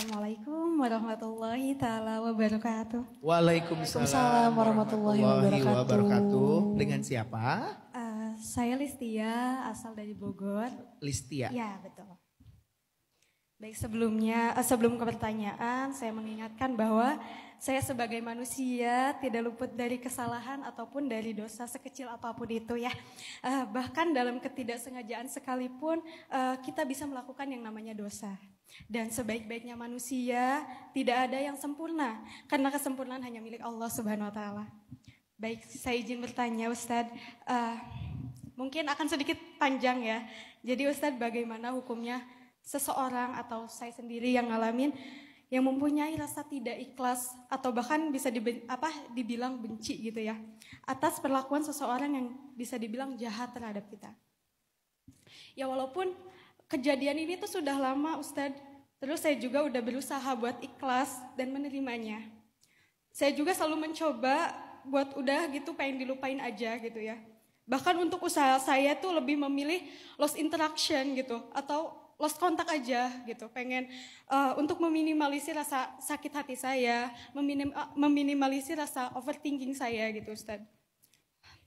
Assalamualaikum warahmatullahi taala wabarakatuh. Waalaikumsalam warahmatullahi wabarakatuh. Dengan siapa? Saya Listia, asal dari Bogor. Listia. Ya, betul. Baik, sebelum ke pertanyaan, saya mengingatkan bahwa saya sebagai manusia tidak luput dari kesalahan ataupun dari dosa sekecil apapun itu ya. Bahkan dalam ketidaksengajaan sekalipun kita bisa melakukan yang namanya dosa. Dan sebaik-baiknya manusia tidak ada yang sempurna, karena kesempurnaan hanya milik Allah Subhanahu Wa Taala. Baik, saya izin bertanya Ustadz, mungkin akan sedikit panjang ya. Jadi Ustadz, bagaimana hukumnya seseorang atau saya sendiri yang ngalamin yang mempunyai rasa tidak ikhlas atau bahkan bisa dibilang benci gitu ya atas perlakuan seseorang yang bisa dibilang jahat terhadap kita. Ya walaupun kejadian ini tuh sudah lama Ustadz, terus saya juga udah berusaha buat ikhlas dan menerimanya. Saya juga selalu mencoba buat udah gitu pengen dilupain aja gitu ya. Bahkan untuk usaha saya tuh lebih memilih lost interaction gitu atau lost kontak aja gitu. Pengen untuk meminimalisir rasa sakit hati saya, meminimalisir rasa overthinking saya gitu Ustadz.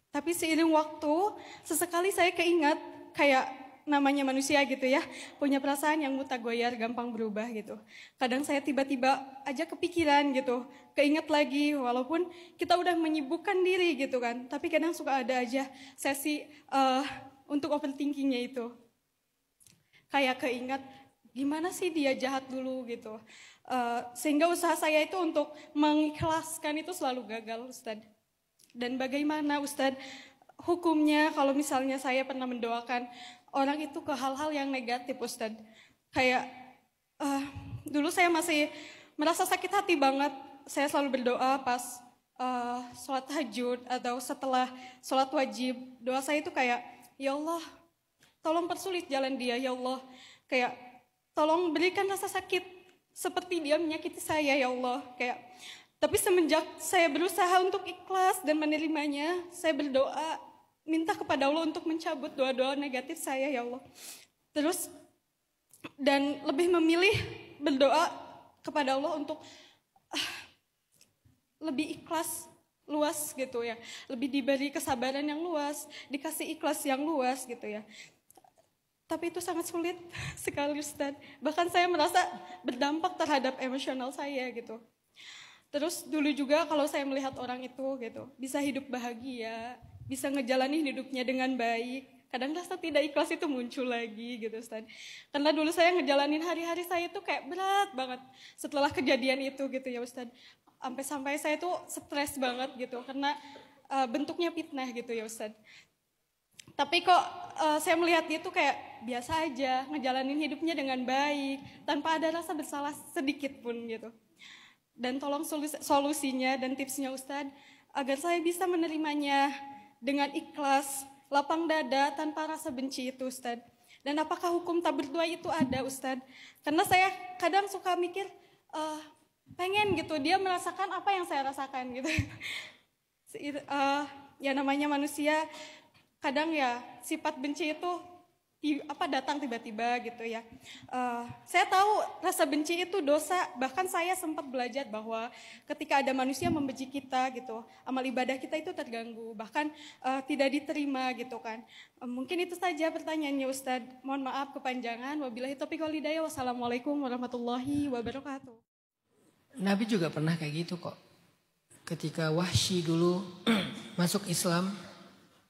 Tapi seiring waktu, sesekali saya keingat kayak namanya manusia gitu ya, punya perasaan yang mutagoyar, gampang berubah gitu. Kadang saya tiba-tiba aja kepikiran gitu, keinget lagi walaupun kita udah menyibukkan diri gitu kan, tapi kadang suka ada aja sesi untuk overthinkingnya itu. Kayak keinget gimana sih dia jahat dulu gitu. Sehingga usaha saya itu untuk mengikhlaskan itu selalu gagal Ustadz. Dan bagaimana Ustadz hukumnya kalau misalnya saya pernah mendoakan orang itu ke hal-hal yang negatif Ustadz. Kayak dulu saya masih merasa sakit hati banget. Saya selalu berdoa pas sholat tahajud atau setelah sholat wajib. Doa saya itu kayak, ya Allah tolong persulit jalan dia ya Allah. Kayak tolong berikan rasa sakit seperti dia menyakiti saya ya Allah. Kayak tapi semenjak saya berusaha untuk ikhlas dan menerimanya, saya berdoa minta kepada Allah untuk mencabut doa-doa negatif saya ya Allah. Terus dan lebih memilih berdoa kepada Allah untuk lebih ikhlas luas gitu ya. Lebih diberi kesabaran yang luas, dikasih ikhlas yang luas gitu ya. Tapi itu sangat sulit sekali Ustaz. Bahkan saya merasa berdampak terhadap emosional saya gitu. Terus dulu juga kalau saya melihat orang itu gitu, bisa hidup bahagia, bisa ngejalanin hidupnya dengan baik. Kadang rasa tidak ikhlas itu muncul lagi gitu Ustaz. Karena dulu saya ngejalanin hari-hari saya itu kayak berat banget setelah kejadian itu gitu ya Ustaz. Sampai saya tuh stres banget gitu karena bentuknya fitnah gitu ya Ustaz. Tapi kok saya melihat dia tuh kayak biasa aja, ngejalanin hidupnya dengan baik, tanpa ada rasa bersalah sedikit pun gitu. Dan tolong solusinya dan tipsnya Ustadz, agar saya bisa menerimanya dengan ikhlas, lapang dada, tanpa rasa benci itu Ustadz. Dan apakah hukum tak berdua itu ada Ustadz? Karena saya kadang suka mikir, pengen gitu, dia merasakan apa yang saya rasakan gitu. Ya namanya manusia, kadang ya sifat benci itu datang tiba-tiba gitu ya. Saya tahu rasa benci itu dosa, bahkan saya sempat belajar bahwa ketika ada manusia membenci kita gitu, amal ibadah kita itu terganggu, bahkan tidak diterima gitu kan. Mungkin itu saja pertanyaannya Ustadz. Mohon maaf kepanjangan. Wabillahi taufiq wal hidayah. Wassalamualaikum warahmatullahi wabarakatuh. Nabi juga pernah kayak gitu kok. Ketika Wahsy dulu masuk Islam,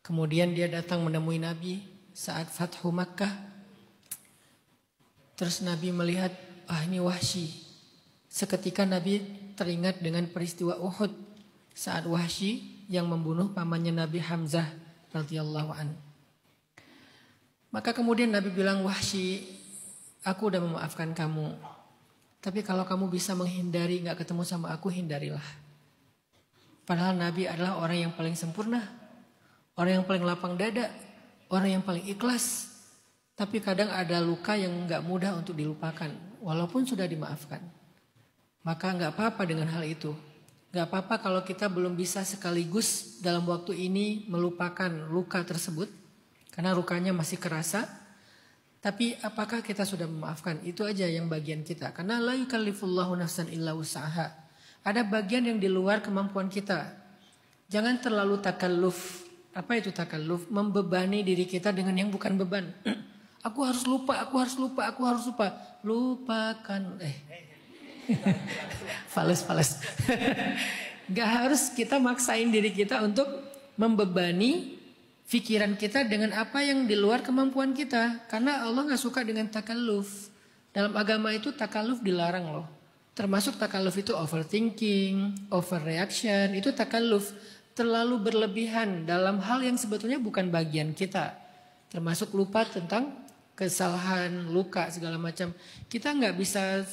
kemudian dia datang menemui Nabi saat Fathu Makkah. Terus Nabi melihat, ini Wahsy. Seketika Nabi teringat dengan peristiwa Uhud saat Wahsy yang membunuh pamannya Nabi Hamzah radhiyallahu an. Maka kemudian Nabi bilang, Wahsy, aku udah memaafkan kamu. Tapi kalau kamu bisa menghindari gak ketemu sama aku, hindarilah. Padahal Nabi adalah orang yang paling sempurna, orang yang paling lapang dada, orang yang paling ikhlas. Tapi kadang ada luka yang gak mudah untuk dilupakan, walaupun sudah dimaafkan. Maka gak apa-apa dengan hal itu. Gak apa-apa kalau kita belum bisa sekaligus dalam waktu ini melupakan luka tersebut, karena lukanya masih kerasa. Tapi apakah kita sudah memaafkan? Itu aja yang bagian kita. Karena la yukallifullahu nafsan illa wus'aha. Ada bagian yang di luar kemampuan kita. Jangan terlalu takalluf. Apa itu takalluf? Membebani diri kita dengan yang bukan beban. Aku harus lupa, aku harus lupa, aku harus lupa. Lupakan. Fales. Gak harus kita maksain diri kita untuk membebani pikiran kita dengan apa yang di luar kemampuan kita. Karena Allah gak suka dengan takalluf. Dalam agama itu takalluf dilarang loh. Termasuk takalluf itu overthinking, overreaction. Itu takalluf. Terlalu berlebihan dalam hal yang sebetulnya bukan bagian kita. Termasuk lupa tentang kesalahan, luka, segala macam. Kita gak bisa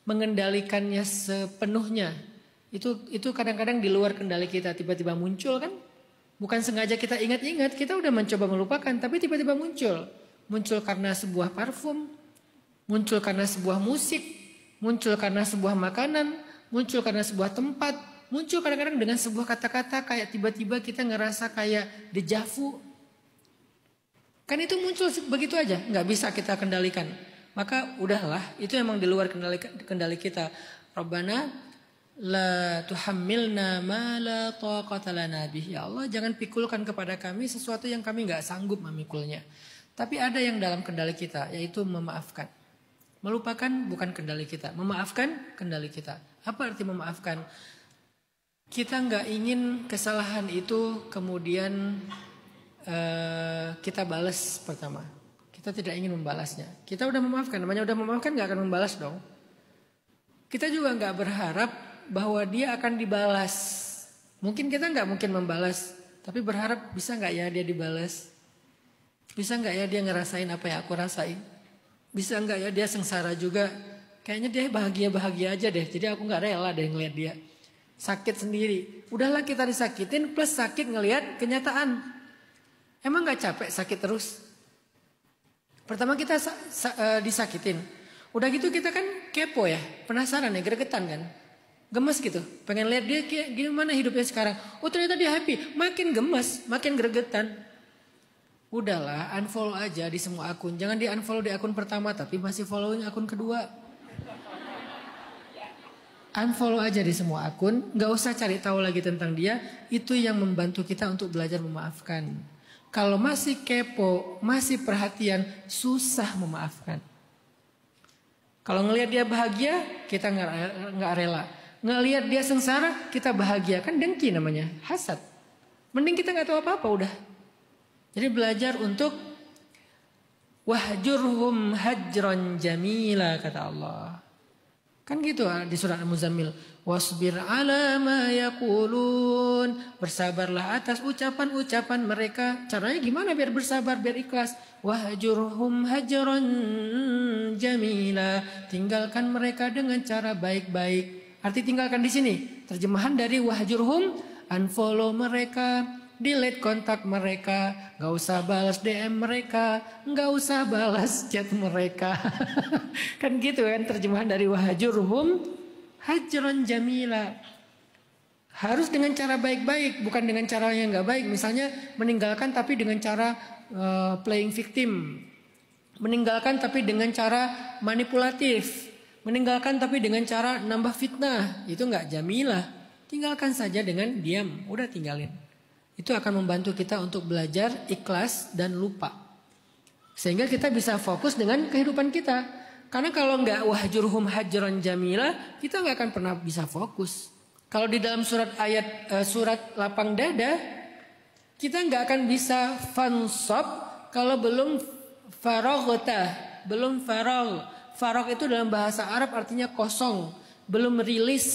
mengendalikannya sepenuhnya. Itu kadang-kadang di luar kendali kita. Tiba-tiba muncul kan. Bukan sengaja kita ingat-ingat, kita udah mencoba melupakan, tapi tiba-tiba muncul. Muncul karena sebuah parfum, muncul karena sebuah musik, muncul karena sebuah makanan, muncul karena sebuah tempat, muncul kadang-kadang dengan sebuah kata-kata kayak tiba-tiba kita ngerasa kayak deja vu. Kan itu muncul begitu aja, nggak bisa kita kendalikan. Maka udahlah, itu emang di luar kendali kita. Rabbana la tuhammilna ma la taqata lana bih. Ya Allah, jangan pikulkan kepada kami sesuatu yang kami enggak sanggup memikulnya. Tapi ada yang dalam kendali kita, yaitu memaafkan. Melupakan bukan kendali kita, memaafkan kendali kita. Apa arti memaafkan? Kita enggak ingin kesalahan itu kemudian kita balas pertama. Kita tidak ingin membalasnya. Kita udah memaafkan, namanya udah memaafkan enggak akan membalas dong. Kita juga enggak berharap bahwa dia akan dibalas. Mungkin kita nggak mungkin membalas, tapi berharap bisa nggak ya dia dibalas? Bisa nggak ya dia ngerasain apa yang aku rasain? Bisa nggak ya dia sengsara juga? Kayaknya dia bahagia-bahagia aja deh. Jadi aku nggak rela deh ngeliat dia sakit sendiri. Udahlah kita disakitin plus sakit ngelihat kenyataan. Emang nggak capek sakit terus? Pertama kita disakitin. Udah gitu kita kan kepo ya, penasaran ya, gregetan kan? Gemes gitu, pengen lihat dia kayak gimana hidupnya sekarang. Oh ternyata dia happy, makin gemes, makin gregetan. Udahlah, unfollow aja di semua akun. Jangan di unfollow di akun pertama tapi masih following akun kedua. Unfollow aja di semua akun, gak usah cari tahu lagi tentang dia. Itu yang membantu kita untuk belajar memaafkan. Kalau masih kepo, masih perhatian, susah memaafkan. Kalau ngelihat dia bahagia, kita nggak rela. Ngelihat dia sengsara, kita bahagia. Kan dengki namanya, hasad. Mending kita nggak tahu apa-apa udah. Jadi belajar untuk wahjurhum hajron jamila kata Allah. Kan gitu di surat Al-Muzammil. Wasbir ala ma yaqulun. Bersabarlah atas ucapan-ucapan mereka. Caranya gimana biar bersabar, biar ikhlas? Wahjurhum hajron jamila. Tinggalkan mereka dengan cara baik-baik. Arti tinggalkan di sini. Terjemahan dari wahjurhum, unfollow mereka, delete kontak mereka, gak usah balas DM mereka, gak usah balas chat mereka. Kan gitu kan terjemahan dari wahjurhum hajron jamila. Harus dengan cara baik-baik, bukan dengan cara yang gak baik. Misalnya meninggalkan tapi dengan cara playing victim. Meninggalkan tapi dengan cara manipulatif. Meninggalkan tapi dengan cara nambah fitnah. Itu gak jamilah. Tinggalkan saja dengan diam. Udah tinggalin. Itu akan membantu kita untuk belajar ikhlas dan lupa. Sehingga kita bisa fokus dengan kehidupan kita. Karena kalau nggak wahjurhum hajron jamila, kita nggak akan pernah bisa fokus. Kalau di dalam surat lapang dada, kita nggak akan bisa fansab kalau belum faroghta, belum farogh. Farogh itu dalam bahasa Arab artinya kosong, belum rilis,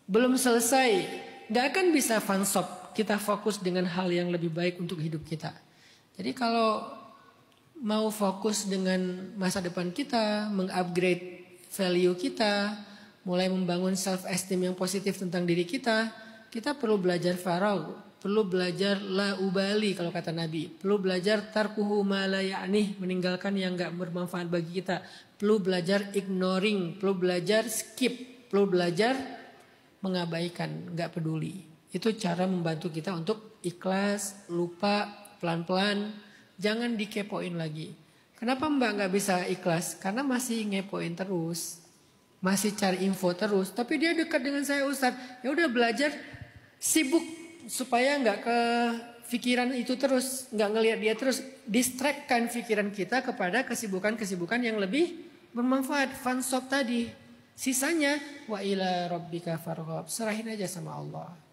belum selesai. Nggak akan bisa fansab. Kita fokus dengan hal yang lebih baik untuk hidup kita. Jadi kalau mau fokus dengan masa depan kita, mengupgrade value kita, mulai membangun self esteem yang positif tentang diri kita, kita perlu belajar faragh, perlu belajar la ubali kalau kata Nabi, perlu belajar tarkuhu ma la ya'nih, meninggalkan yang enggak bermanfaat bagi kita, perlu belajar ignoring, perlu belajar skip, perlu belajar mengabaikan, enggak peduli. Itu cara membantu kita untuk ikhlas, lupa, pelan-pelan. Jangan dikepoin lagi. Kenapa Mbak nggak bisa ikhlas? Karena masih ngepoin terus. Masih cari info terus. Tapi dia dekat dengan saya Ustadz. Ya udah belajar sibuk supaya nggak ke pikiran itu terus. Nggak ngelihat dia terus. Distractkan pikiran kita kepada kesibukan-kesibukan yang lebih bermanfaat. Fansop tadi. Sisanya wa ila rabbika farghab. Serahin aja sama Allah.